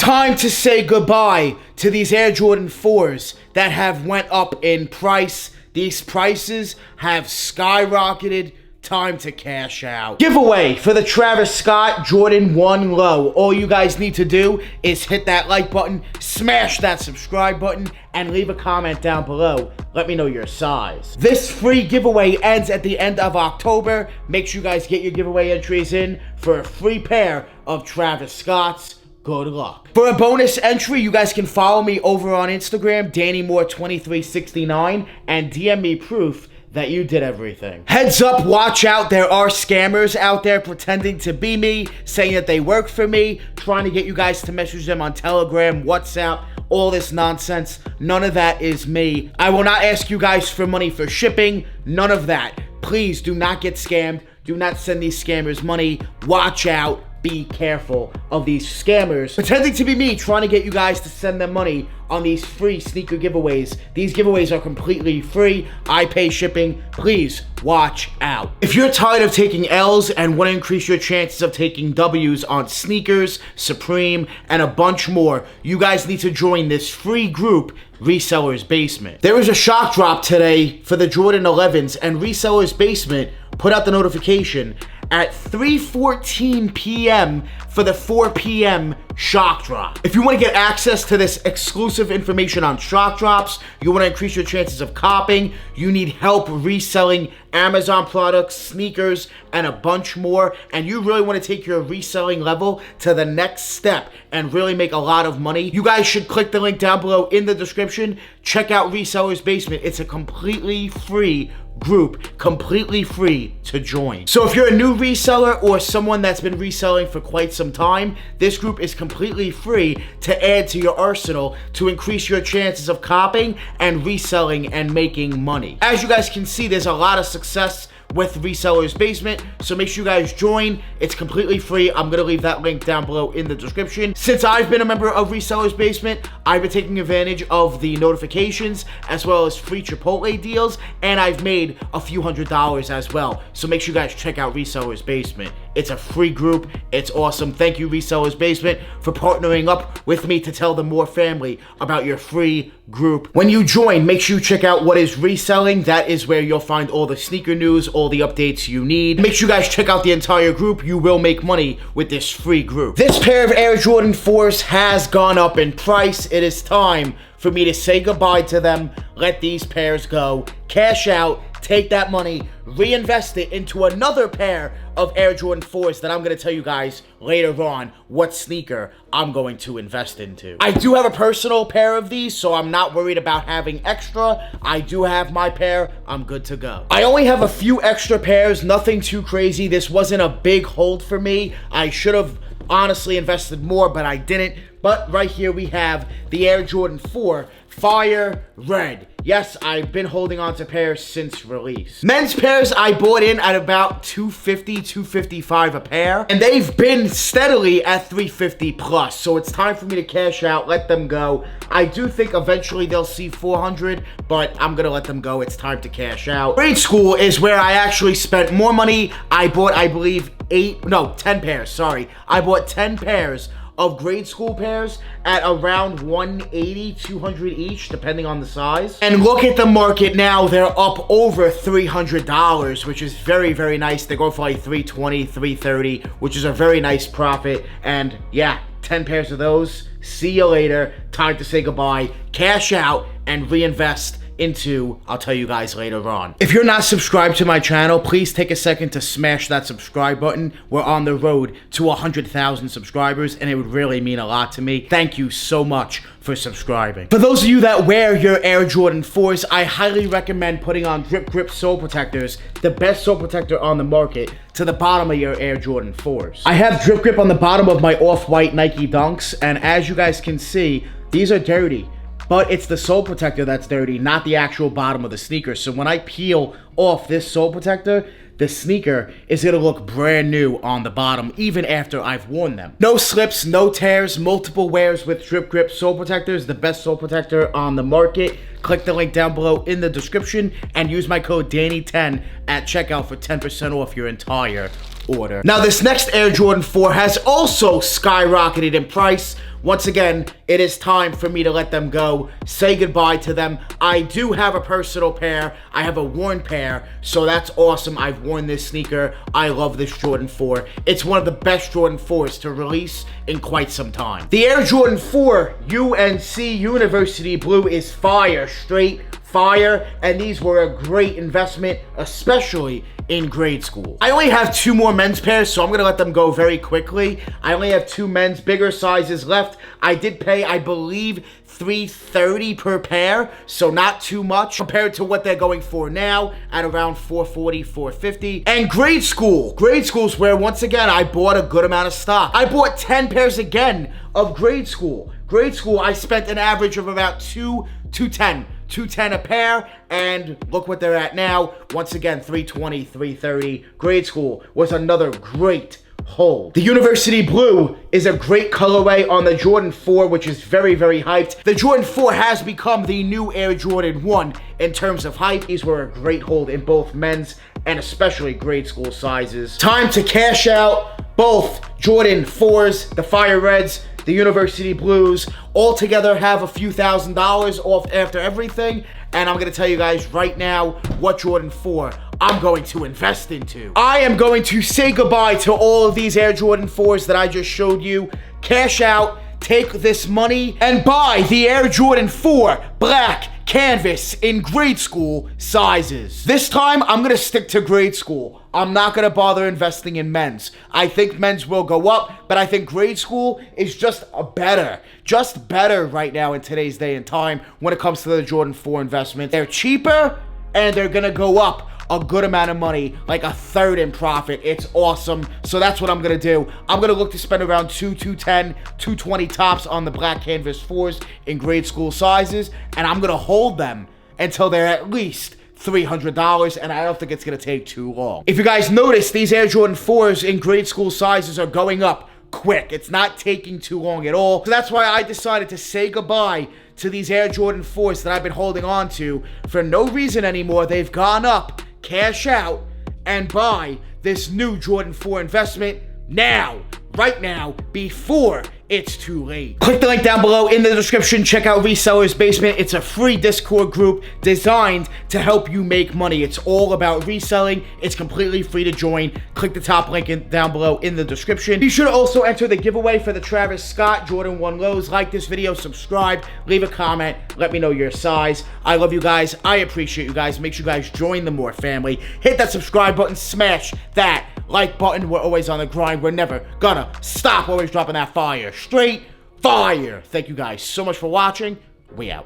time to say goodbye to these Air Jordan 4s that have went up in price. These prices have skyrocketed. Time to cash out. Giveaway for the Travis Scott Jordan 1 Low. All you guys need to do is hit that like button, smash that subscribe button, and leave a comment down below. Let me know your size. This free giveaway ends at the end of October. Make sure you guys get your giveaway entries in for a free pair of Travis Scott's. Good luck. For a bonus entry, you guys can follow me over on Instagram, DannyMoore2369, and DM me proof that you did everything. Heads up, watch out, there are scammers out there pretending to be me, saying that they work for me, trying to get you guys to message them on Telegram, WhatsApp, all this nonsense. None of that is me. I will not ask you guys for money for shipping, none of that. Please do not get scammed. Do not send these scammers money. Watch out. Be careful of these scammers pretending to be me, trying to get you guys to send them money on these free sneaker giveaways. These giveaways are completely free. I pay shipping. Please watch out. If you're tired of taking L's and want to increase your chances of taking W's on sneakers, Supreme, and a bunch more, you guys need to join this free group, Resellers Basement. There was a shock drop today for the Jordan 11s, and Resellers Basement put out the notification at 3:14 p.m. for the 4 p.m. shock drop. If you want to get access to this exclusive information on shock drops, you want to increase your chances of copying, you need help reselling Amazon products, sneakers, and a bunch more, and you really want to take your reselling level to the next step and really make a lot of money, you guys should click the link down below in the description. Check out Resellers Basement. It's a completely free group, completely free to join. So if you're a new reseller or someone that's been reselling for quite some time, this group is completely free to add to your arsenal to increase your chances of copying and reselling and making money. As you guys can see, there's a lot of success with Resellers Basement, so make sure you guys join. It's completely free. I'm gonna leave that link down below in the description. Since I've been a member of Resellers Basement, I've been taking advantage of the notifications as well as free Chipotle deals, and I've made a few $100s as well. So make sure you guys check out Resellers Basement. It's a free group. It's awesome. Thank you, Resellers Basement, for partnering up with me to tell the Moore family about your free group. When you join, make sure you check out what is reselling. That is where you'll find all the sneaker news, all the updates you need. Make sure you guys check out the entire group. You will make money with this free group. This pair of Air Jordan 4s has gone up in price. It is time for me to say goodbye to them. Let these pairs go. Cash out. Take that money, reinvest it into another pair of Air Jordan 4s that I'm going to tell you guys later on what sneaker I'm going to invest into. I do have a personal pair of these, so I'm not worried about having extra. I do have my pair. I'm good to go. I only have a few extra pairs, nothing too crazy. This wasn't a big hold for me. I should have honestly invested more, but I didn't. But right here we have the Air Jordan 4 Fire Red. Yes, I've been holding on to pairs since release. Men's pairs I bought in at about $250, $255 a pair, and they've been steadily at $350 plus, so it's time for me to cash out, let them go. I do think eventually they'll see $400, but I'm gonna let them go. It's time to cash out. Grade school is where I actually spent more money. I bought, I believe, 10 pairs, sorry. I bought 10 pairs of grade school pairs at around $180, $200 each, depending on the size. And look at the market now. They're up over $300, which is very, very nice. They go for like $320, $330, which is a very nice profit. And yeah, 10 pairs of those. See you later. Time to say goodbye. Cash out and reinvest into, I'll tell you guys later on. If you're not subscribed to my channel, please take a second to smash that subscribe button. We're on the road to 100,000 subscribers, and it would really mean a lot to me. Thank you so much for subscribing. For those of you that wear your Air Jordan 4s, I highly recommend putting on Drip Grip Sole Protectors, the best sole protector on the market, to the bottom of your Air Jordan 4s. I have Drip Grip on the bottom of my off-white Nike Dunks, and as you guys can see, these are dirty. But it's the sole protector that's dirty, not the actual bottom of the sneaker. So when I peel off this sole protector, the sneaker is going to look brand new on the bottom, even after I've worn them. No slips, no tears, multiple wears with Drip Grip Sole Protectors, the best sole protector on the market. Click the link down below in the description and use my code DANNY10 at checkout for 10% off your entire order. Now, this next Air Jordan 4 has also skyrocketed in price. Once again, it is time for me to let them go, say goodbye to them. I do have a personal pair. I have a worn pair, so that's awesome. I've worn this sneaker. I love this Jordan 4. It's one of the best Jordan 4s to release in quite some time. The Air Jordan 4 UNC University Blue is fire, straight fire, and these were a great investment, especially in grade school. I only have 2 more men's pairs, so I'm gonna let them go very quickly. I only have 2 men's bigger sizes left. I did pay, I believe, $330 per pair, so not too much compared to what they're going for now at around $440, $450. And grade school's where, once again, I bought a good amount of stock. I bought 10 pairs again of grade school. Grade school, I spent an average of about $210 a pair, and look what they're at now. Once again, $320, $330. Grade school was another great hold. The University Blue is a great colorway on the Jordan 4, which is very, very hyped. The Jordan 4 has become the new Air Jordan 1 in terms of hype. These were a great hold in both men's and especially grade school sizes. Time to cash out both Jordan 4s, the Fire Reds, the University Blues, all together have a few $1,000s off after everything, and I'm gonna tell you guys right now what Jordan 4 I'm going to invest into. I am going to say goodbye to all of these Air Jordan 4s that I just showed you. Cash out, take this money, and buy the Air Jordan 4 black canvas in grade school sizes. This time, I'm gonna stick to grade school. I'm not gonna bother investing in men's. I think men's will go up, but I think grade school is just better right now in today's day and time when it comes to the Jordan 4 investment. They're cheaper, and they're gonna go up a good amount of money, like a third in profit. It's awesome. So that's what I'm gonna do. I'm gonna look to spend around $210, $220 tops on the black canvas 4s in grade school sizes, and I'm gonna hold them until they're at least $300, and I don't think it's gonna take too long. If you guys notice, these Air Jordan 4s in grade school sizes are going up quick. It's not taking too long at all. So that's why I decided to say goodbye to these Air Jordan 4s that I've been holding on to for no reason anymore. They've gone up. Cash out and buy this new Jordan 4 investment now, right now, before it's too late. Click the link down below in the description. Check out Resellers Basement. It's a free Discord group designed to help you make money. It's all about reselling. It's completely free to join. Click the top link down below in the description. Be sure to also enter the giveaway for the Travis Scott Jordan 1 lows. Like this video, subscribe, leave a comment, let me know your size. I love you guys. I appreciate you guys. Make sure you guys join the More family. Hit that subscribe button, smash that like button. We're always on the grind. We're never gonna stop. Always dropping that fire. Straight fire. Thank you guys so much for watching. We out.